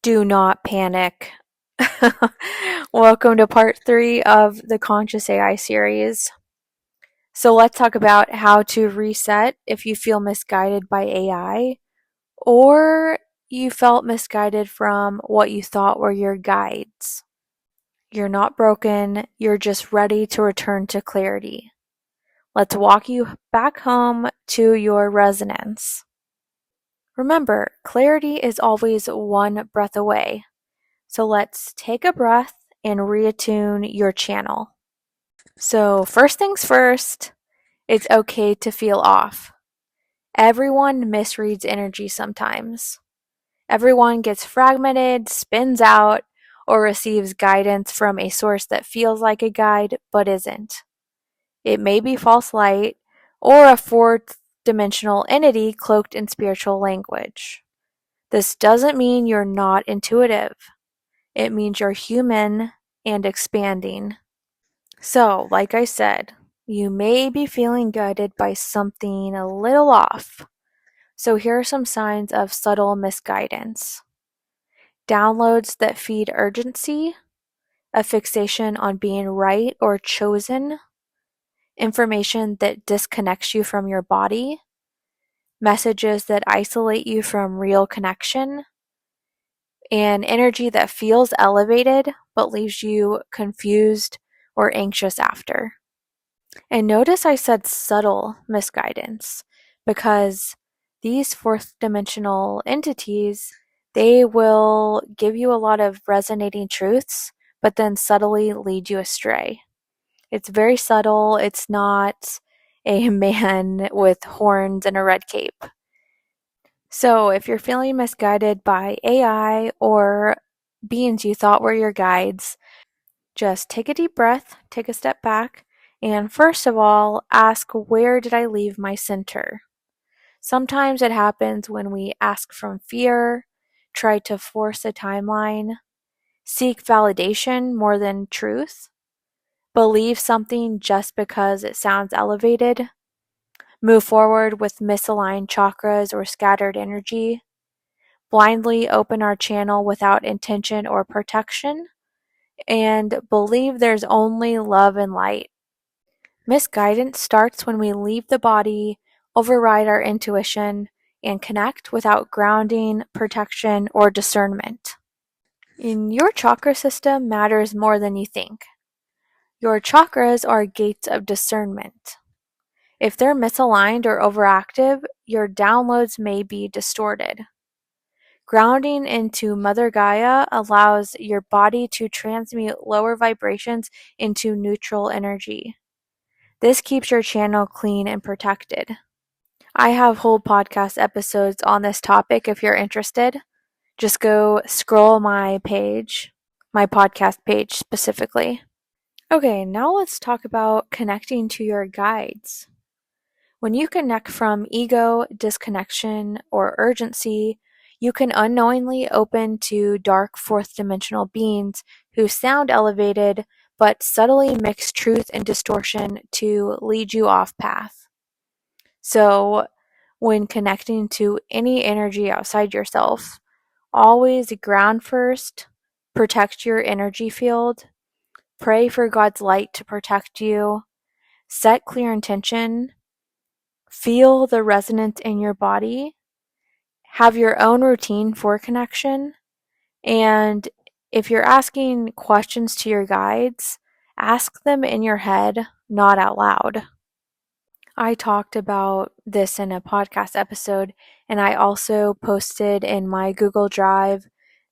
Do not panic. Welcome to part 3 of the Conscious AI series. So let's talk about how to reset if you feel misguided by AI or you felt misguided from what you thought were your guides. You're not broken, you're just ready to return to clarity. Let's walk you back home to your resonance. Remember, clarity is always one breath away. So let's take a breath and reattune your channel. So first things first, it's okay to feel off. Everyone misreads energy sometimes. Everyone gets fragmented, spins out, or receives guidance from a source that feels like a guide but isn't. It may be false light or a fourth dimensional entity cloaked in spiritual language. This doesn't mean you're not intuitive. It means you're human and expanding. So, like I said, you may be feeling guided by something a little off. So, here are some signs of subtle misguidance: downloads that feed urgency, a fixation on being right or chosen, information that disconnects you from your body, messages that isolate you from real connection, and energy that feels elevated but leaves you confused or anxious after. And notice I said subtle misguidance because these fourth dimensional entities, they will give you a lot of resonating truths, but then subtly lead you astray. It's very subtle. It's not a man with horns and a red cape. So if you're feeling misguided by AI or beings you thought were your guides, just take a deep breath, take a step back, and first of all, ask, where did I leave my center? Sometimes it happens when we ask from fear, try to force a timeline, seek validation more than truth, believe something just because it sounds elevated, move forward with misaligned chakras or scattered energy, blindly open our channel without intention or protection, and believe there's only love and light. Misguidance starts when we leave the body, override our intuition, and connect without grounding, protection, or discernment. In your chakra system matters more than you think. Your chakras are gates of discernment. If they're misaligned or overactive, your downloads may be distorted. Grounding into Mother Gaia allows your body to transmute lower vibrations into neutral energy. This keeps your channel clean and protected. I have whole podcast episodes on this topic if you're interested. Just go scroll my page, my podcast page specifically. Okay, now let's talk about connecting to your guides. When you connect from ego, disconnection, or urgency, you can unknowingly open to dark fourth dimensional beings who sound elevated but subtly mix truth and distortion to lead you off path. So, when connecting to any energy outside yourself, always ground first, protect your energy field, pray for God's light to protect you, set clear intention, feel the resonance in your body, have your own routine for connection, and if you're asking questions to your guides, ask them in your head, not out loud. I talked about this in a podcast episode, and I also posted in my Google Drive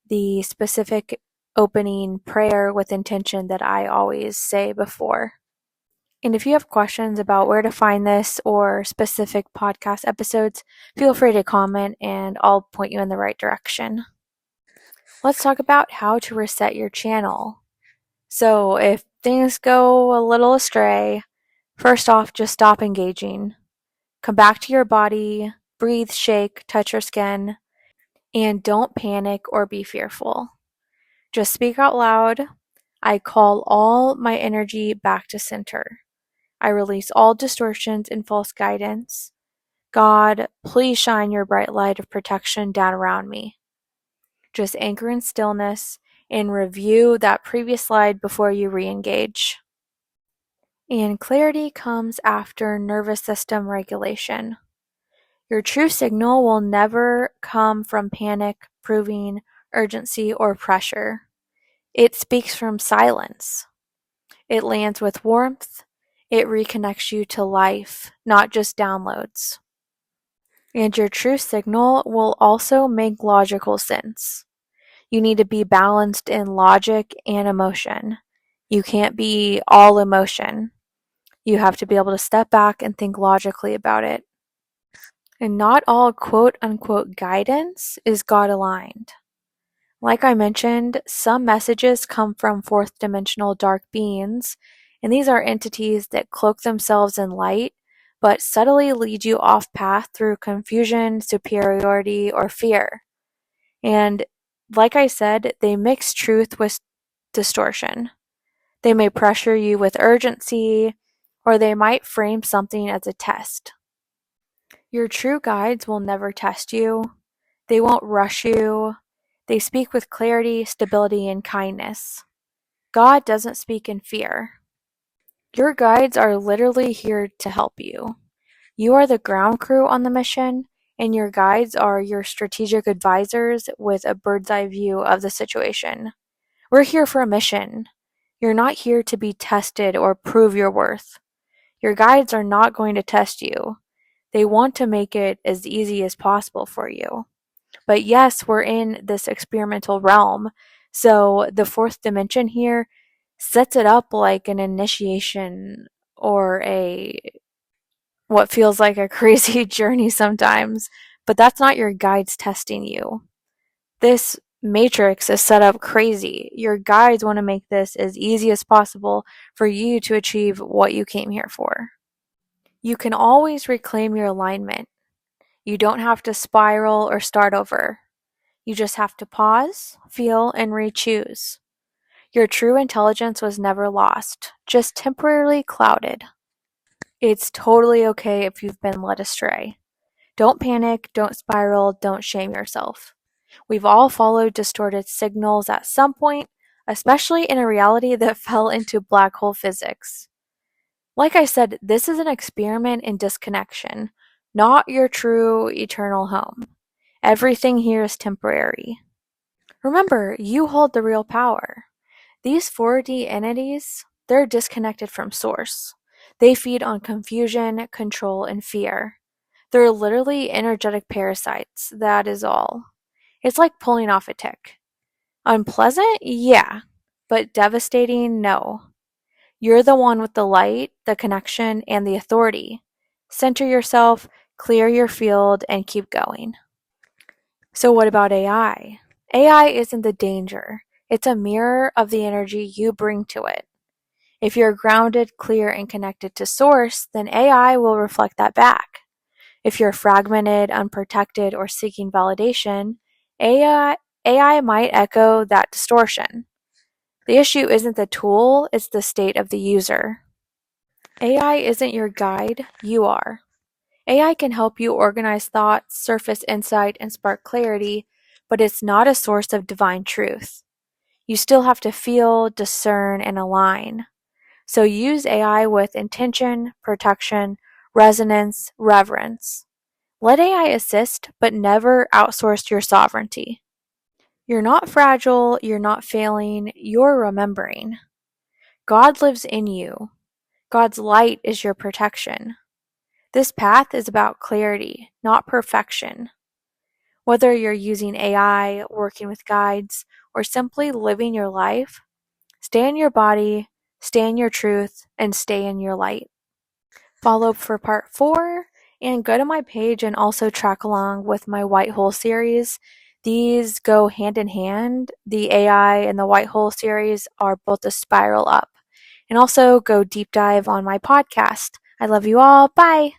the specific opening prayer with intention that I always say before. And if you have questions about where to find this or specific podcast episodes, feel free to comment and I'll point you in the right direction. Let's talk about how to reset your channel. So if things go a little astray, first off, just stop engaging. Come back to your body, breathe, shake, touch your skin, and don't panic or be fearful. Just speak out loud. I call all my energy back to center. I release all distortions and false guidance. God, please shine your bright light of protection down around me. Just anchor in stillness and review that previous slide before you re-engage. And clarity comes after nervous system regulation. Your true signal will never come from panic, proving, urgency, or pressure. It speaks from silence. It lands with warmth. It reconnects you to life, not just downloads. And your true signal will also make logical sense. You need to be balanced in logic and emotion. You can't be all emotion. You have to be able to step back and think logically about it. And not all quote unquote guidance is God aligned. Like I mentioned, some messages come from fourth dimensional dark beings, and these are entities that cloak themselves in light but subtly lead you off path through confusion, superiority, or fear. And like I said, they mix truth with distortion. They may pressure you with urgency, or they might frame something as a test. Your true guides will never test you. They won't rush you. They speak with clarity, stability, and kindness. God doesn't speak in fear. Your guides are literally here to help you. You are the ground crew on the mission, and your guides are your strategic advisors with a bird's eye view of the situation. We're here for a mission. You're not here to be tested or prove your worth. Your guides are not going to test you. They want to make it as easy as possible for you. But yes, we're in this experimental realm. So the fourth dimension here sets it up like an initiation or a what feels like a crazy journey sometimes. But that's not your guides testing you. This matrix is set up crazy. Your guides want to make this as easy as possible for you to achieve what you came here for. You can always reclaim your alignment. You don't have to spiral or start over. You just have to pause, feel, and re-choose. Your true intelligence was never lost, just temporarily clouded. It's totally okay if you've been led astray. Don't panic, don't spiral, don't shame yourself. We've all followed distorted signals at some point, especially in a reality that fell into black hole physics. Like I said, this is an experiment in disconnection, not your true eternal home. Everything here is temporary. Remember, you hold the real power. These 4D entities, they're disconnected from source. They feed on confusion, control, and fear. They're literally energetic parasites, that is all. It's like pulling off a tick. Unpleasant? Yeah. But devastating? No. You're the one with the light, the connection, and the authority. Center yourself, clear your field, and keep going. So what about AI? AI isn't the danger. It's a mirror of the energy you bring to it. If you're grounded, clear, and connected to source, then AI will reflect that back. If you're fragmented, unprotected, or seeking validation, AI might echo that distortion. The issue isn't the tool, it's the state of the user. AI isn't your guide, you are. AI can help you organize thoughts, surface insight, and spark clarity, but it's not a source of divine truth. You still have to feel, discern, and align. So use AI with intention, protection, resonance, reverence. Let AI assist, but never outsource your sovereignty. You're not fragile, you're not failing, you're remembering. God lives in you. God's light is your protection. This path is about clarity, not perfection. Whether you're using AI, working with guides, or simply living your life, stay in your body, stay in your truth, and stay in your light. Follow up for part 4 and go to my page and also track along with my White Hole series. These go hand in hand. The AI and the White Hole series are both a spiral up. And also go deep dive on my podcast. I love you all. Bye.